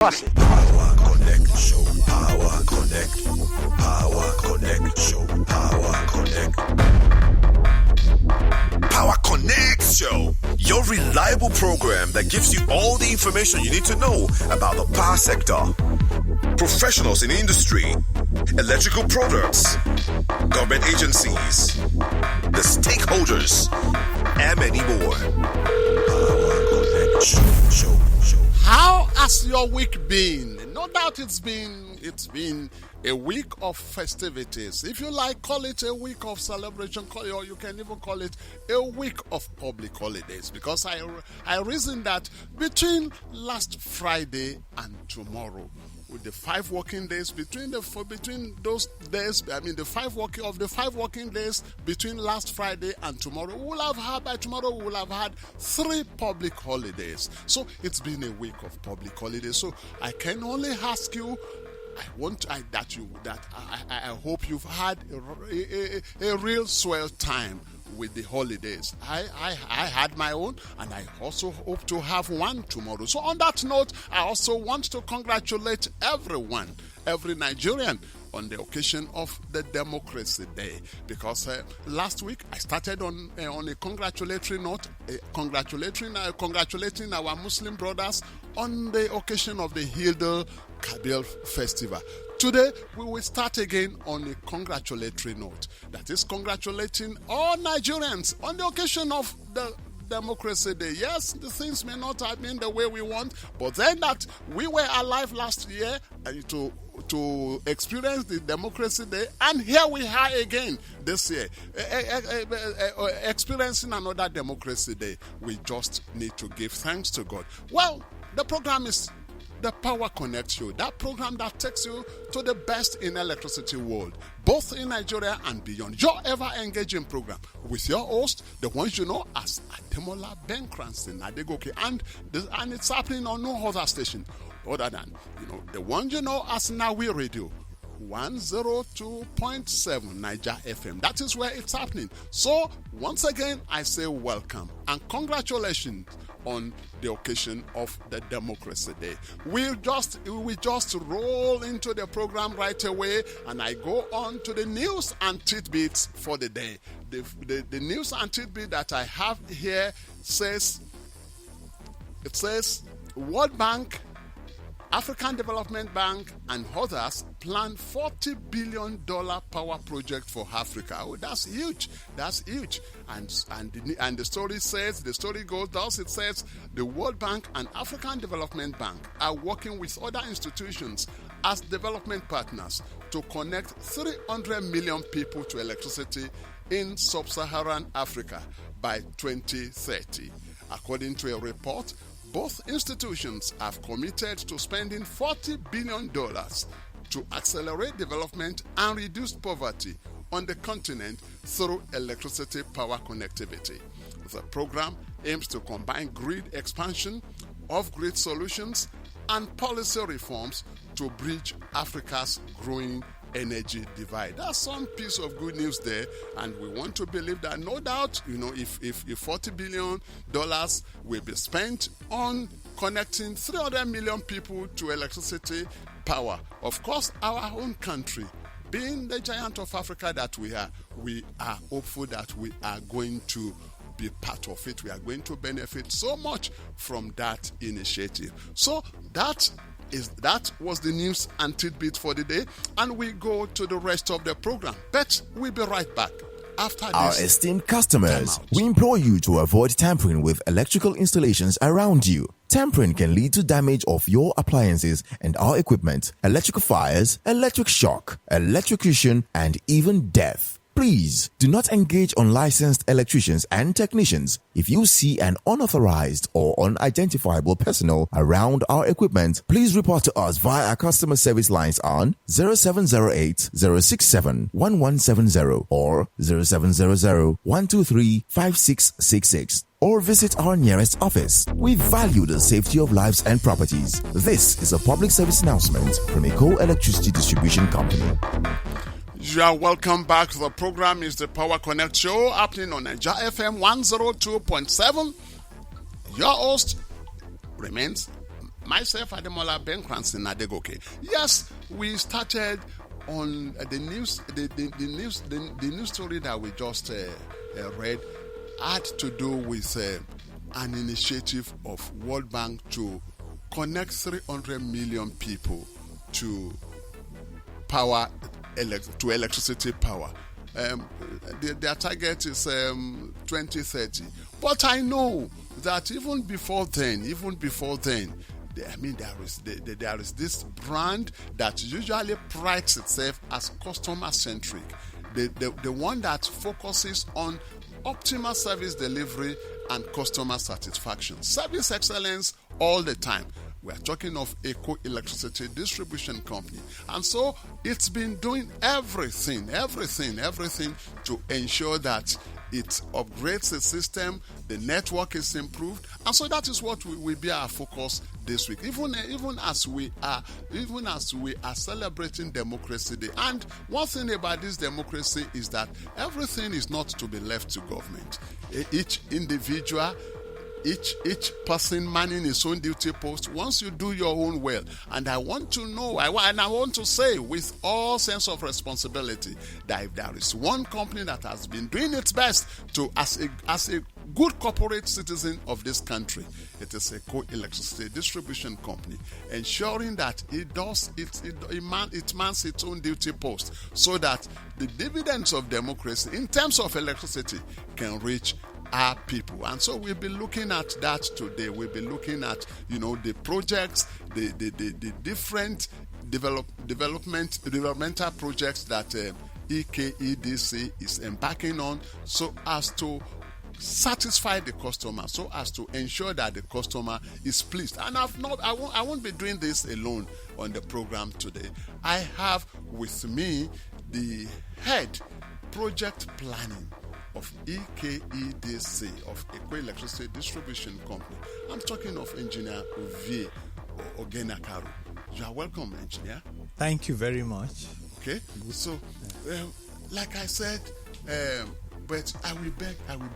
Power Connect Show. Power Connect. Power Connect Show. Power Connect. Power Connect Show. Your reliable program that gives you all the information you need to know about the power sector, professionals in the industry, electrical products, government agencies, the stakeholders, and many more. Power Connect Show. How has your week been? No doubt it's been a week of festivities. If you like, call it a week of celebration, or you can even call it a week of public holidays. Because I reason that between last Friday and tomorrow, with the 5 working days between those days, the 5 working days between last Friday and tomorrow, we will have had 3 public holidays. So it's been a week of public holidays. So I can only ask you, I hope you've had a real swell time with the holidays. I had my own, and I also hope to have one tomorrow. So on that note, I also want to congratulate everyone, every Nigerian, on the occasion of the Democracy Day, because last week I started on a congratulatory note, congratulating our Muslim brothers on the occasion of the Eid-el-Kabir festival. Today, we will start again on a congratulatory note. That is congratulating all Nigerians on the occasion of the Democracy Day. Yes, the things may not have been the way we want, but then that we were alive last year to experience the Democracy Day, and here we are again this year, experiencing another Democracy Day. We just need to give thanks to God. Well, the program is the Power Connect Show, that program that takes you to the best in electricity world, both in Nigeria and beyond. Your ever-engaging program with your host, the ones you know as Ademola Ben Cranston Adegoke, and it's happening on no other station other than the one you know as Nawi Radio 102.7 Niger FM. That is where it's happening. So once again, I say welcome and congratulations on the occasion of the Democracy Day. We just roll into the program right away, and I go on to the news and tidbits for the day. The news and tidbit that I have here says World Bank, African Development Bank, and others plan $40 billion power project for Africa. Oh, that's huge. That's huge. And the story goes thus. It says the World Bank and African Development Bank are working with other institutions as development partners to connect 300 million people to electricity in sub-Saharan Africa by 2030. According to a report, both institutions have committed to spending $40 billion to accelerate development and reduce poverty on the continent through electricity power connectivity. The program aims to combine grid expansion, off-grid solutions, and policy reforms to bridge Africa's growing energy divide. That's some piece of good news there, and we want to believe that no doubt, if $40 billion will be spent on connecting 300 million people to electricity power. Of course, our own country, being the giant of Africa that we are hopeful that we are going to be part of it. We are going to benefit so much from that initiative. So that was the news and tidbit for the day, and we go to the rest of the program. But we'll be right back after this. Our esteemed customers, we implore you to avoid tampering with electrical installations around you. Tampering can lead to damage of your appliances and our equipment, electrical fires, electric shock, electrocution, and even death. Please do not engage unlicensed electricians and technicians. If you see an unauthorized or unidentifiable personnel around our equipment, please report to us via our customer service lines on 0708 067 1170 or 0700 123 5666. Or visit our nearest office. We value the safety of lives and properties. This is a public service announcement from Eco Electricity Distribution Company. You are welcome back. The program is the Power Connect Show, happening on Niger FM 102.7. Your host remains myself, Ademola Benkranson Adegoke. Yes, we started on the news. The news story that we just read had to do with an initiative of World Bank to connect 300 million people to power, to electricity power. Their target is 2030. But I know that even before then, I mean, there is this brand that usually prides itself as customer-centric. The one that focuses on optimal service delivery and customer satisfaction. Service excellence all the time. We are talking of Eco Electricity Distribution Company. And so it's been doing everything to ensure that it upgrades the system, the network is improved. And so that is what will be our focus this week. Even as we are celebrating Democracy Day. And one thing about this democracy is that everything is not to be left to government. Each individual, each person manning his own duty post, once you do your own well. And I want to know, and I want to say with all sense of responsibility, that if there is one company that has been doing its best to, as a good corporate citizen of this country, it is Eco Electricity Distribution Company, ensuring that it mans its own duty post so that the dividends of democracy in terms of electricity can reach our people. And so we'll be looking at that today. We'll be looking at, the projects, the different developmental projects that EKEDC is embarking on, so as to satisfy the customer, so as to ensure that the customer is pleased. And I won't be doing this alone on the program today. I have with me the head project planning of EKEDC, of Eco Electricity Distribution Company. I'm talking of Engineer Ovie Ogenakaru. You are welcome, Engineer. Thank you very much. Okay, so like I said, but I will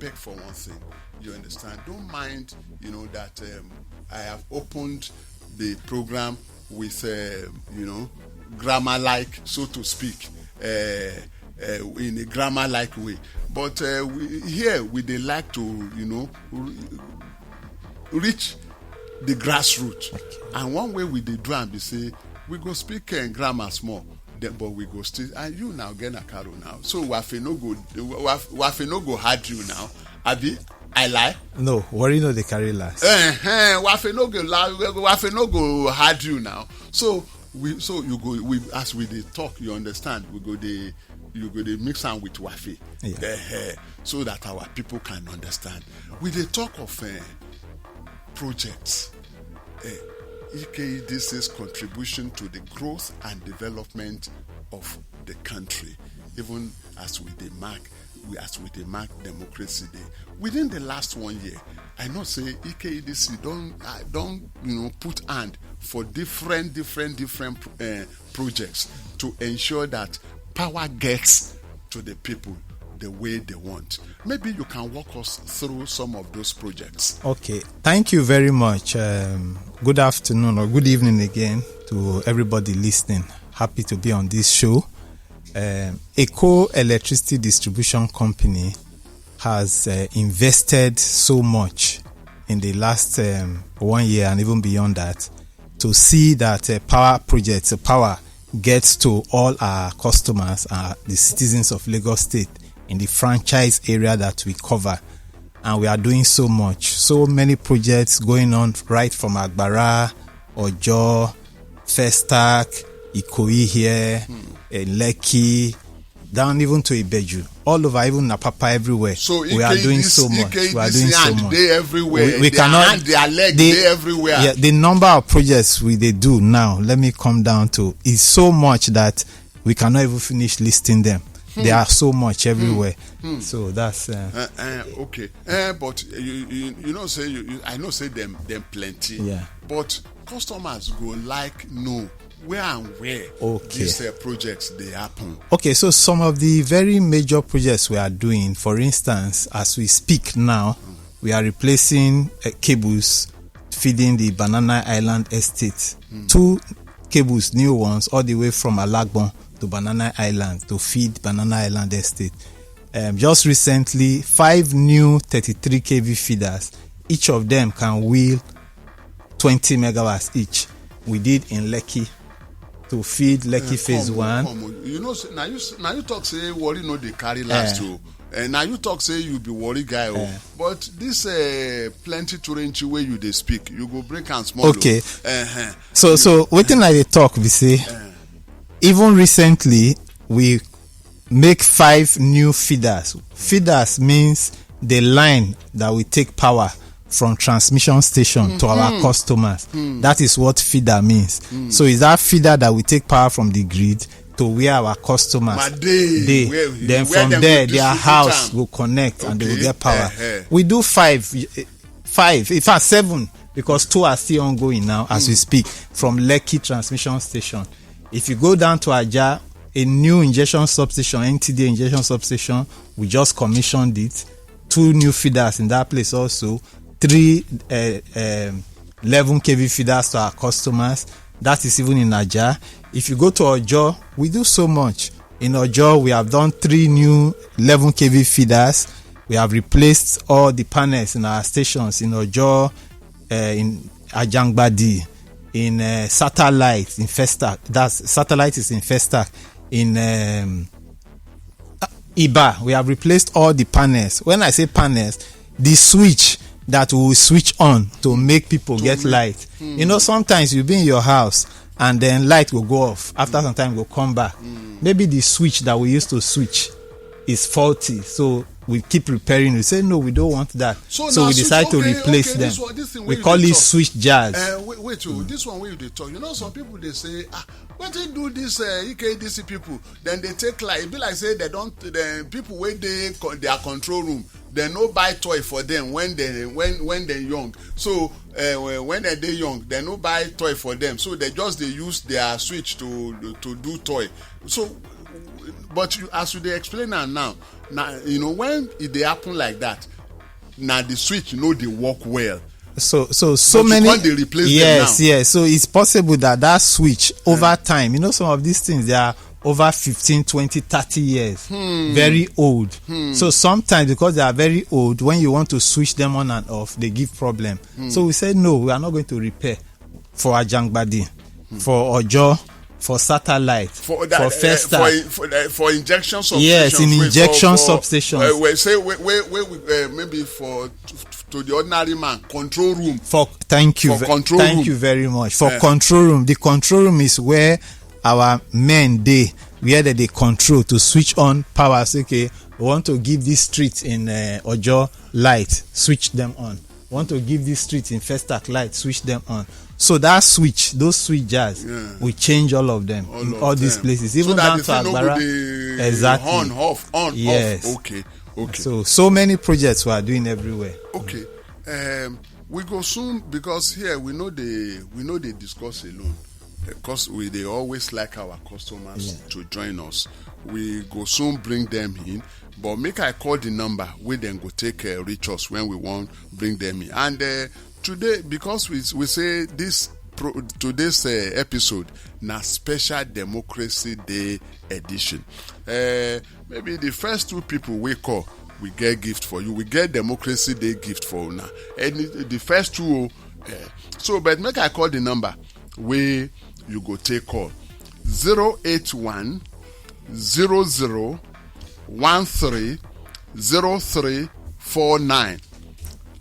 beg for one thing. You understand? Don't mind, that I have opened the program with, grammar-like, so to speak, in a grammar-like way. But we they like to, reach the grassroots. Okay. And one way we they do and be say, we go speak grammar small, but we go still. And you now get a caro now. So wafe no go hard you now. Abi, I lie? No, worry no they carry last. Wafe no go hard you now. So you go as we they talk, you understand? You go they mix am with wafe, so that our people can understand. We they talk of projects, EKEDC's contribution to the growth and development of the country, even as we mark Democracy Day. Within the last 1 year, I know say EKEDC don't put hand for different projects to ensure that power gets to the people the way they want. Maybe you can walk us through some of those projects. Okay, thank you very much. Good afternoon or good evening again to everybody listening. Happy to be on this show. Eco Electricity Distribution Company has invested so much in the last 1 year and even beyond that to see that power gets to all our customers, the citizens of Lagos State in the franchise area that we cover. And we are doing so much. So many projects going on right from Agbara, Ojo, Festac, Ikoyi here, Lekki, down even to Ibeju. All over, even Napapa, everywhere. So we are doing so much. We are doing so much. They everywhere. We cannot. Their leg. They everywhere. Yeah, the number of projects they do now. Let me come down to is so much that we cannot even finish listing them. There are so much everywhere. So that's okay. But you say I know say them plenty. Yeah. But customers go like no. Where and where these projects they happen? Okay, so some of the very major projects we are doing, for instance, as we speak now, we are replacing cables feeding the Banana Island estate. 2 cables, new ones, all the way from Alagbon to Banana Island to feed Banana Island estate. Just recently, 5 new 33 kV feeders. Each of them can wheel 20 megawatts each. We did in Lekki to feed Lekki phase 1. You know, now you talk say worry no they carry last too. And now you talk say you be worry guy, but this plenty to range way you they speak, you go break and small. Okay. So waiting like they talk, we say even recently we make 5 new feeders. Feeders means the line that we take power from transmission station to our customers. That is what feeder means. So is that feeder that we take power from the grid to where our customers then from there their house will connect and they will get power. We do 5, in fact 7, because 2 are still ongoing now as we speak from Lekki transmission station. If you go down to Ajah, a new injection substation, NTD injection substation, we just commissioned it. 2 new feeders in that place also. 3 11 kV feeders to our customers. That is even in Ajah. If you go to Ojo, we do so much. In Ojo, we have done 3 new 11 kV feeders. We have replaced all the panels in our stations in Ojo, in Ajangbadi, in Satellite, in Festac. Satellite is in Festac. In Iba, we have replaced all the panels. When I say panels, the switch that will switch on to make people get light. You know, sometimes you'll be in your house and then light will go off. After some time, it will come back. Maybe the switch that we used to switch is faulty. So we keep repairing. We say, no, we don't want that. So we decide to replace them. We call it switch jars. This one where they talk. You know, some people, they say, when they do this EKDC people, then they take like, it be like say they don't, the people where their control room, they no buy toy for them when they're young. So when they're young, they no buy toy for them. So they use their switch to do toy. So, but as they explain now, you know, when it happen like that, now the switch, you know, they work well. So but many. They replace yes, them now. yes. So it's possible that switch over time, you know, some of these things, they are over 15, 20, 30 years. Very old. So sometimes because they are very old, when you want to switch them on and off, they give problem. So we said, no, we are not going to repair for Ajangbadi, for Ojo, for Satellite, for Festac. For injection substation. Yes, in injection substations. Maybe to the ordinary man, control room. Thank you very much. For control room, the control room is where our men where they control to switch on power. So, okay, we want to give this street in Ojo light, switch them on. We want to give this street in Festac light, switch them on. So that switch, those switch jars, we change all of them in all these places, even down to Agbara. Exactly. On, off. Yes. Okay. So many projects we are doing everywhere. Okay. We go soon because here we know they discuss alone. Because they always like our customers to join us. We go soon bring them in, but make I call the number we then go take reach us when we want bring them in. And today, because we say today's episode na special Democracy Day edition. Maybe the first 2 people we call, we get gift for you. We get Democracy Day gift for you now. And the first 2, so but make I call the number where you go take call 081 00 13 0349.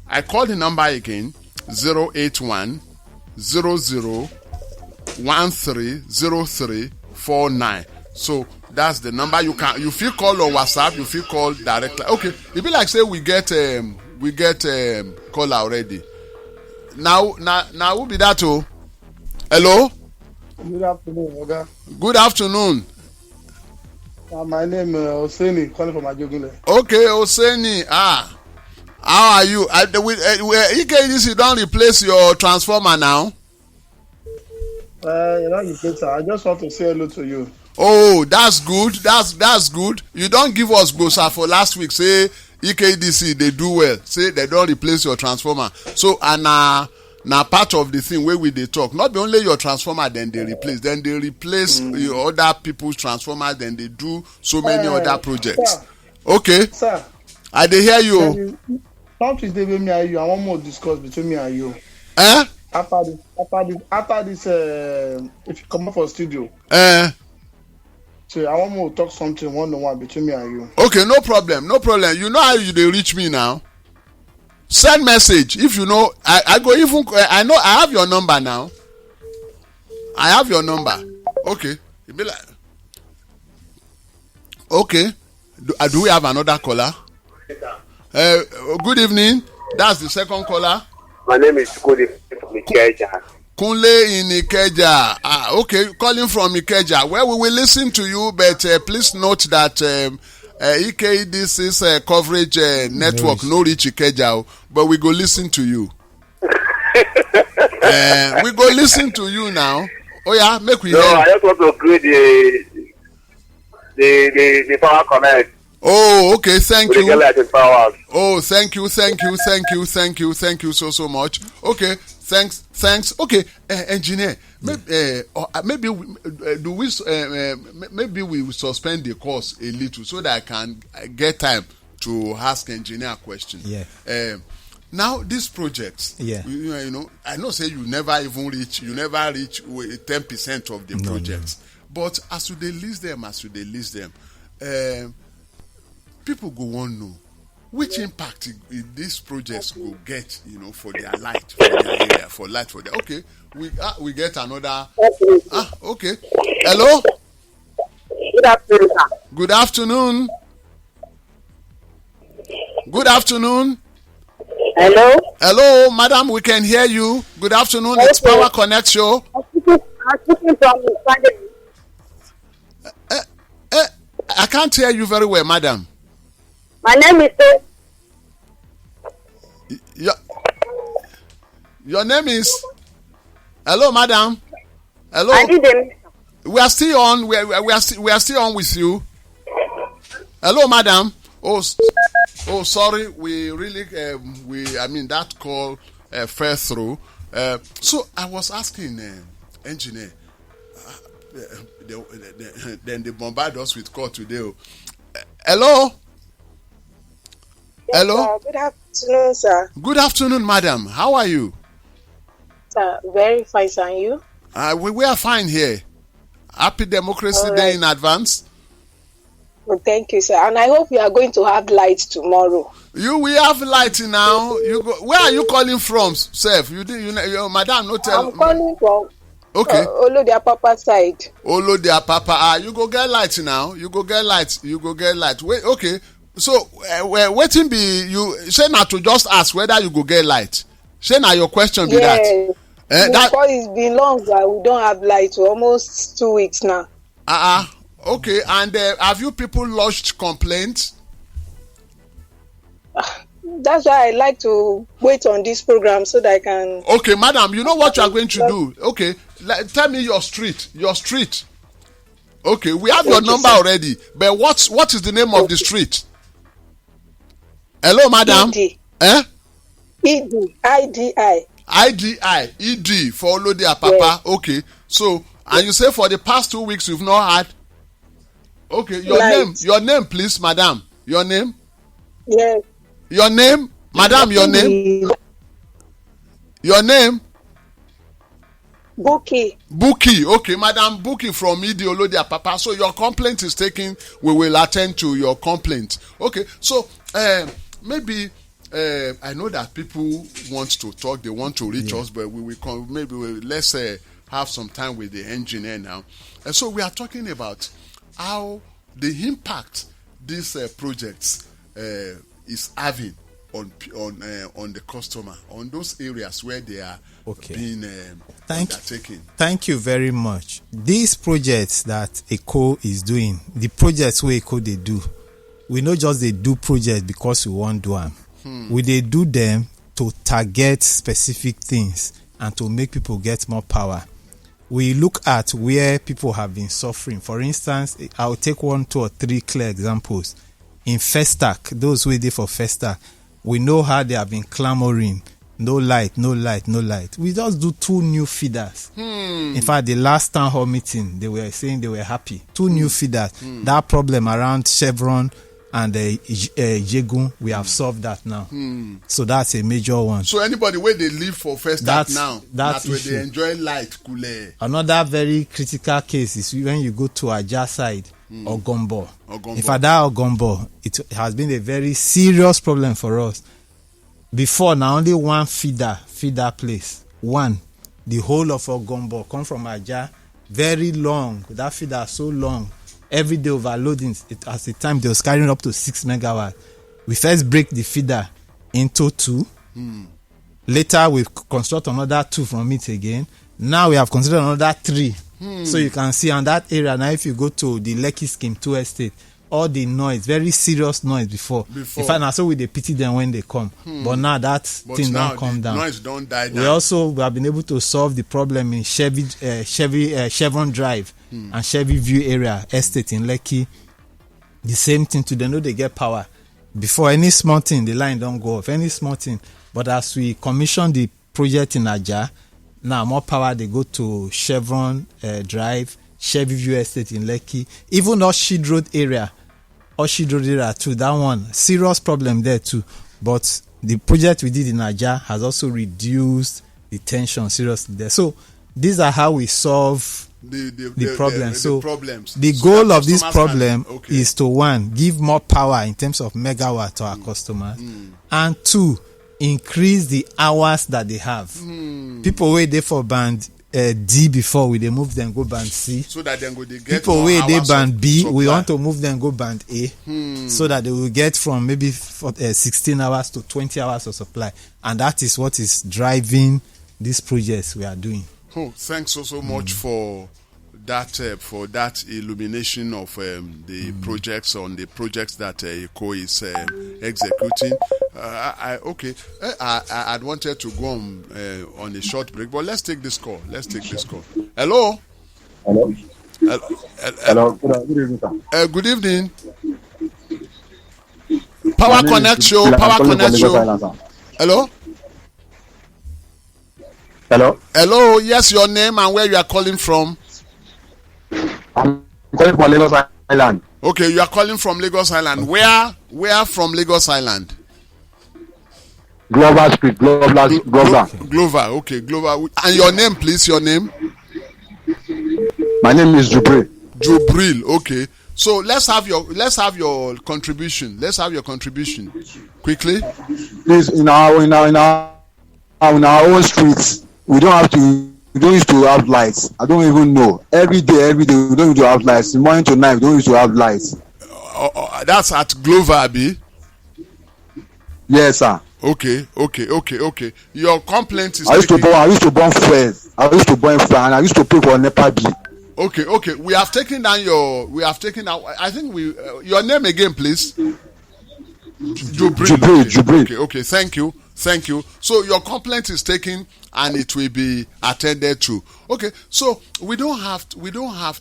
I call the number again 081 00 13 0349. So that's the number. You feel call or WhatsApp, you feel call directly. Okay, it be like say we get call already. Now who be that? Oh, hello. Good afternoon, Oga. Good afternoon. My name is Oseni, calling from Ajogunle. Okay, Oseni. How are you? EKDC don't replace your transformer now? I just want to say hello to you. Oh, that's good. That's good. You don't give us Gbosa for last week. Say EKDC, they do well. Say they don't replace your transformer. So, and Now part of the thing where we they talk. Not be only your transformer, then they replace. Then they replace your other people's transformer. Then they do so many other projects. Sir. Okay. Sir. I dey hear you. Something dey with me and you. I want more discuss between me and you. Eh? After this, if you come up for studio. So I want more talk something one-on-one between me and you. Okay, no problem. You know how they reach me now? Send message. If you know, I go even, I know I have your number now. I have your number. Okay. It be like, okay. Do we have another caller? Good evening. That's the second caller. My name is Kunle from Ikeja. Kunle in Ikeja. Okay, calling from Ikeja. Well, we will listen to you, but please note that EK, this is a coverage network, no reach Ikeja, but we go listen to you. We go listen to you now. Oh yeah, make we hear. I just want to greet the power connect. Oh, okay, thank you. Oh, thank you so much. Okay, thanks. Okay, engineer, maybe we will suspend the course a little so that I can get time to ask engineer a question. Yeah. Now these projects, you know, I know say you never reach 10% of the projects, but as you list them, people go want to know which impact these projects will get, you know, for their light, for their area, for light for their. Okay, we get another. Okay. Hello. Good afternoon, sir. Good afternoon. Good afternoon. Hello, madam. We can hear you. Good afternoon. It's Power Connect Show. I'm speaking from Sunday. I can't hear you very well, madam. My name is. Your name is. Hello, madam. Hello. We are still on. We are still on with you. Hello, madam. Oh, sorry. We really. That call fell through. So I was asking engineer. Then they bombard us with call today. Hello. Yes, hello. Good afternoon, sir. Good afternoon, madam. How are you? Sir, very fine, sir. And you? We are fine here. Happy Democracy Day in advance. Well, thank you, sir. And I hope you are going to have light tomorrow. We have light now. Where are you calling from, Seth? Madam, no tell. I'm calling from. Okay. Olodiapapa side. Olodiapapa. You go get light now. You go get light. Wait. Okay. So, waiting be you. Say not to just ask whether you go get light. Say now your question be that. Because it's been long that we don't have light for almost 2 weeks now. Okay. And have you people lodged complaints? That's why I like to wait on this program so that I can. Okay, madam. You know what you are going to do. Okay, tell me your street. Okay, we have your number already. But what is the name of the street? Hello, madam. ED. ED for Olodiapapa. Yes. Okay, so and you say for the past 2 weeks you've not had. Okay, your name, please, madam. Your name. Yes. Your name, madam. Your name. Buki. Okay, madam Buki from ED Olodiapapa. So your complaint is taken. We will attend to your complaint. Okay, so maybe I know that people want to talk. They want to reach us, but we will let's have some time with the engineer now. And so we are talking about how the impact these projects is having on the customer, on those areas where they are being undertaken. Thank you very much. These projects that ECO is doing, the projects where ECO they do, we not just they do projects because we want to do them. We they do them to target specific things and to make people get more power. We look at where people have been suffering. For instance, I'll take 1, 2, or 3 clear examples. In Festac, those who did for Festac, we know how they have been clamoring No light. We just do 2 new feeders. In fact, the last town hall meeting, they were saying they were happy. 2 new feeders. That problem around Chevron and Jegun, we have solved that now. So that's a major one. So anybody where they live for first start now, that's where they enjoy light, cool. Another very critical case is when you go to Ajah side, Ogombo. In fact, that Ogombo, it has been a very serious problem for us. Before, now only one feeder place. One. The whole of Ogombo come from Ajah. Very long. That feeder so long. Every day overloading. At the time, they was carrying up to 6 megawatts. We first break the feeder into 2. Later, we construct another 2 from it again. Now we have constructed another 3. So you can see on that area, now if you go to the Lekki Scheme 2 estate, all the noise, very serious noise before. In fact, now so we they pity them when they come. But now that thing don't come down. Noise don't die down. We have been able to solve the problem in Chevron Drive and Chevy View area estate in Lekki. The same thing to them. Know they get power. Before any small thing, the line don't go off. Any small thing. But as we commission the project in Ajah, now more power they go to Chevron Drive, Chevy View estate in Lekki, even Orchid Road area too. That one serious problem there too. But the project we did in Ajah has also reduced the tension seriously there. So these are how we solve the problem. So the goal of this problem is to 1, give more power in terms of megawatt to our customers, and 2, increase the hours that they have. People wait there for band D before we they move them go band C. So that then go they get people wait they band B, we want to move them go band A, so that they will get from maybe 16 hours to 20 hours of supply, and that is what is driving these projects we are doing. Thanks so much for that illumination of the projects that ECO is executing. I'd wanted to go on a short break, but let's take this call. Hello. Good evening, sir. Good evening. Power Connect show. Hello. Hello. Yes, your name and where you are calling from. I'm calling from Lagos Island. Okay, you are calling from Lagos Island. Where from Lagos Island? Glover Street. Glover. Glover. Okay, Glover. And your name, please. Your name? My name is Jubril. Jubril. Okay. So let's have your contribution. Quickly. Please, in our own streets, we don't used to have lights. I don't even know. Every day, we don't used to have lights. Morning to night, we don't used to have lights. That's at Glover, Abi? Yes, sir. Okay. Your complaint is... I used to burn fuel. And I used to pay for NEPA bill. Okay. We have taken down. I think your name again, please. Jubril. Okay. Thank you. So your complaint is taken and it will be attended to. Okay. So we don't have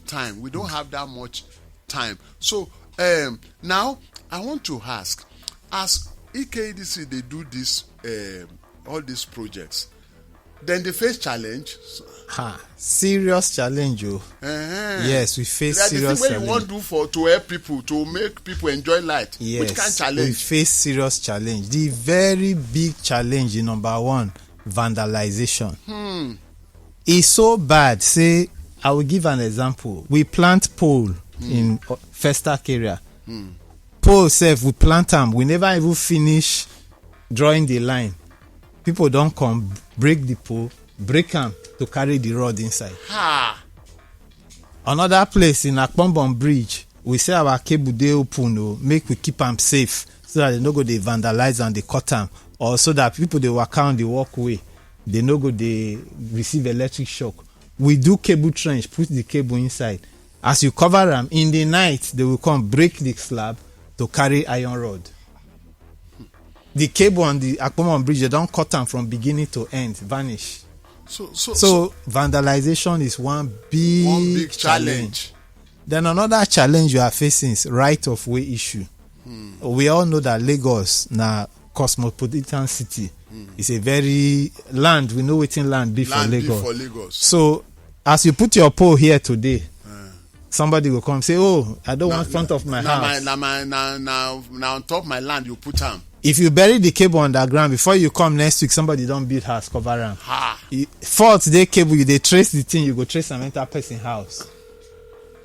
time. We don't have that much time. So now I want to ask, as EKDC they do this all these projects, then they face challenge. Serious challenge, Yes, we face serious challenge. The thing you want to do to help people, to make people enjoy light. Yes, which kind of challenge? We face serious challenge. The very big challenge is number 1, vandalization. It's so bad. Say, I will give an example. We plant pole in Festac area. Pole self, we plant them. We never even finish drawing the line. People don't come, break the pole, break them to carry the rod inside. Another place in Akpombon Bridge, we say our cable dey open, make we keep them safe so that they no go they vandalize and they cut them, or so that people they walk on the walkway, they no go they receive electric shock. We do cable trench, put the cable inside. As you cover them in the night, they will come break the slab to carry iron rod. The cable on the Akpombon Bridge, they don't cut them from beginning to end, vanish. So vandalization is one big challenge. Then another challenge you are facing is right of way issue. We all know that Lagos na cosmopolitan city. It's a very land. We know waiting land be for Land Lagos. be for Lagos. So as you put your pole here today, somebody will come say, "Oh, I don't want front of my house." Now on top of my land, you put them. If you bury the cable underground before you come next week, somebody don't build house cover am. Fourth day cable, you dey trace the thing, you go trace and enter person house.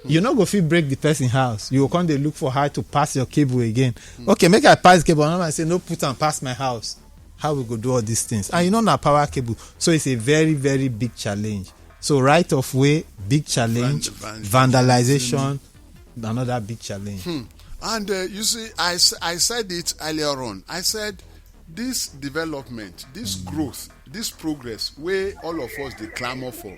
You no go fit break the person house. You go come dey look for how to pass your cable again. Okay, make I pass the cable. And I say no, put am pass my house. How we go do all these things? And you know na power cable, so it's a very very big challenge. So right of way, big challenge. Vandalization, another big challenge. And you see, I said it earlier on. I said this development, this growth, this progress, where all of us they clamor for,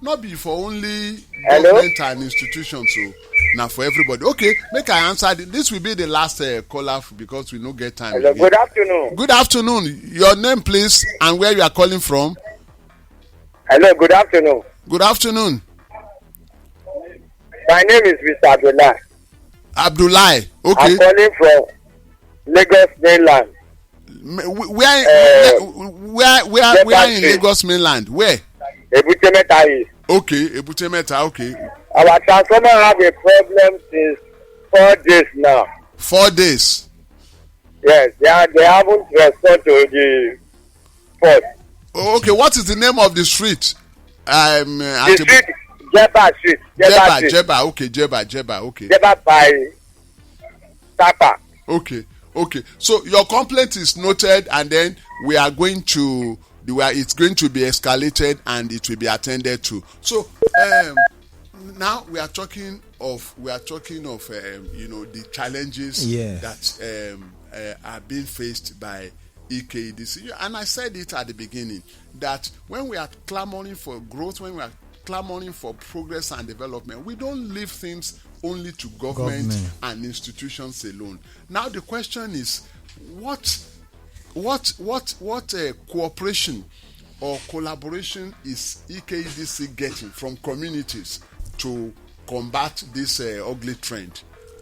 not be for only government and institutions, so now for everybody. Okay, make I answer. This will be the last caller because we no get time. Hello, good afternoon. Good afternoon. Your name, please, and where you are calling from. Hello, good afternoon. Good afternoon. My name is Mr. Abdullah. Abdullah, okay. I'm calling from Lagos mainland. Where in Lagos mainland? Where? Ebute Metta is. Okay, Ebute Metta, okay. Our transformer have a problem since 4 days now. 4 days? Yes, they haven't responded to the fault. Okay, what is the name of the street? The street, Jeba Street. Jeba, okay, Jeba, okay. Jeba by Tapa. Okay. So your complaint is noted, and then we are going to, it's going to be escalated and it will be attended to. So now we are talking of the challenges that are being faced by EKEDC, and I said it at the beginning that when we are clamoring for growth, when we are clamoring for progress and development, we don't leave things only to government and institutions alone. Now the question is, what cooperation or collaboration is EKEDC getting from communities to combat this ugly trend?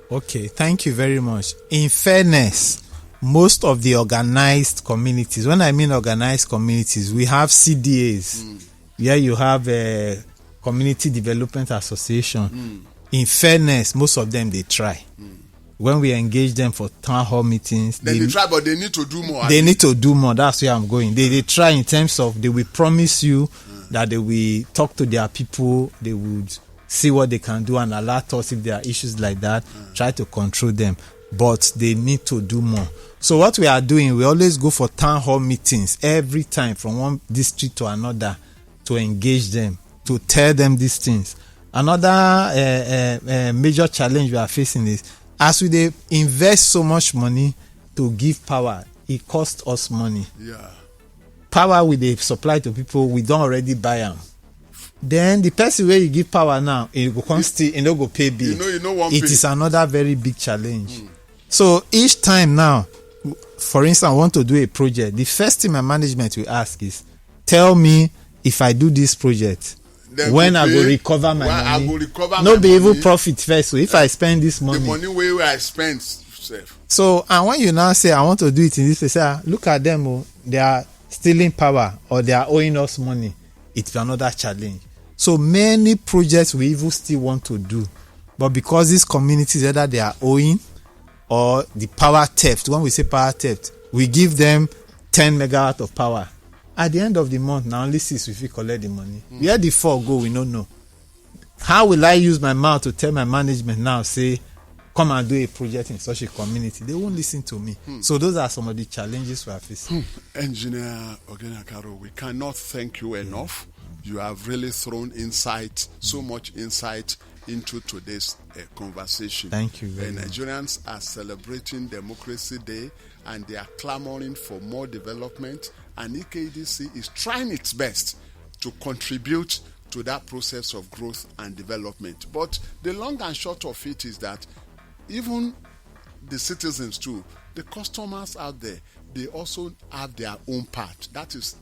Okay, thank you very much. In fairness, most of the organized communities, when I mean organized communities, we have CDAs, where you have a community development association. In fairness, most of them, they try. When we engage them for town hall meetings, they try, but they need to do more. They need to do more. That's where I'm going. They try in terms of, they will promise you that they will talk to their people, they would see what they can do and alert us if there are issues like that, try to control them. But they need to do more. So what we are doing, we always go for town hall meetings every time from one district to another to engage them, to tell them these things. Another major challenge we are facing is, as we invest so much money to give power, it costs us money. Yeah. Power we dey supply to people, we don't already buy them. Then the person where you give power now, it go come still, it no go pay bill. It is another very big challenge. So each time now, for instance, I want to do a project, the first thing my management will ask is, tell me if I do this project, then when I go recover my money. I go recover no be even profit first. So if I spend this money, the money where I spend. So and when you now say I want to do it in this place, look at them, they are stealing power or they are owing us money. It's another challenge. So many projects we even still want to do, but because these communities, either they are owing or the power theft. When we say power theft, we give them 10 megawatt of power. At the end of the month, now only 6 if we collect the money. Where the 4 go, we don't know. How will I use my mouth to tell my management now, say, come and do a project in such a community? They won't listen to me. So those are some of the challenges we are facing. Engineer Ogenakaro, we cannot thank you enough. You have really thrown insight, so much insight into today's conversation. Thank you very much. Nigerians are celebrating Democracy Day and they are clamoring for more development, and EKEDC is trying its best to contribute to that process of growth and development. But the long and short of it is that even the citizens too, the customers out there, they also have their own part. That is,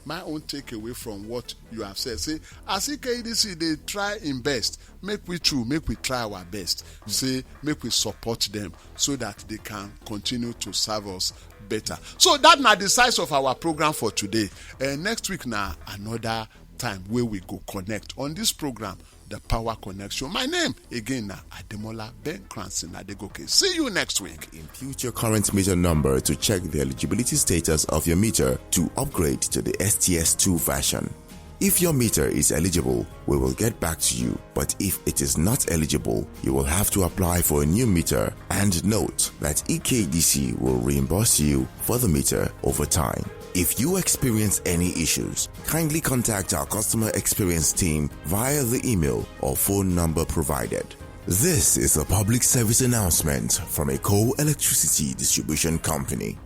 my own takeaway from what you have said. Say, as EKEDC, they try in best. Make we try our best. Say, make we support them so that they can continue to serve us better. So that na the size of our program for today. Next week na another time where we go connect on this program, The Power Connection. My name again na Ademola Ben Cranston Adegoke. See you next week. Input your current meter number to check the eligibility status of your meter to upgrade to the STS2 version. If your meter is eligible, we will get back to you. But if it is not eligible, you will have to apply for a new meter. And note that EKDC will reimburse you for the meter over time. If you experience any issues, kindly contact our customer experience team via the email or phone number provided. This is a public service announcement from Eco Electricity Distribution Company.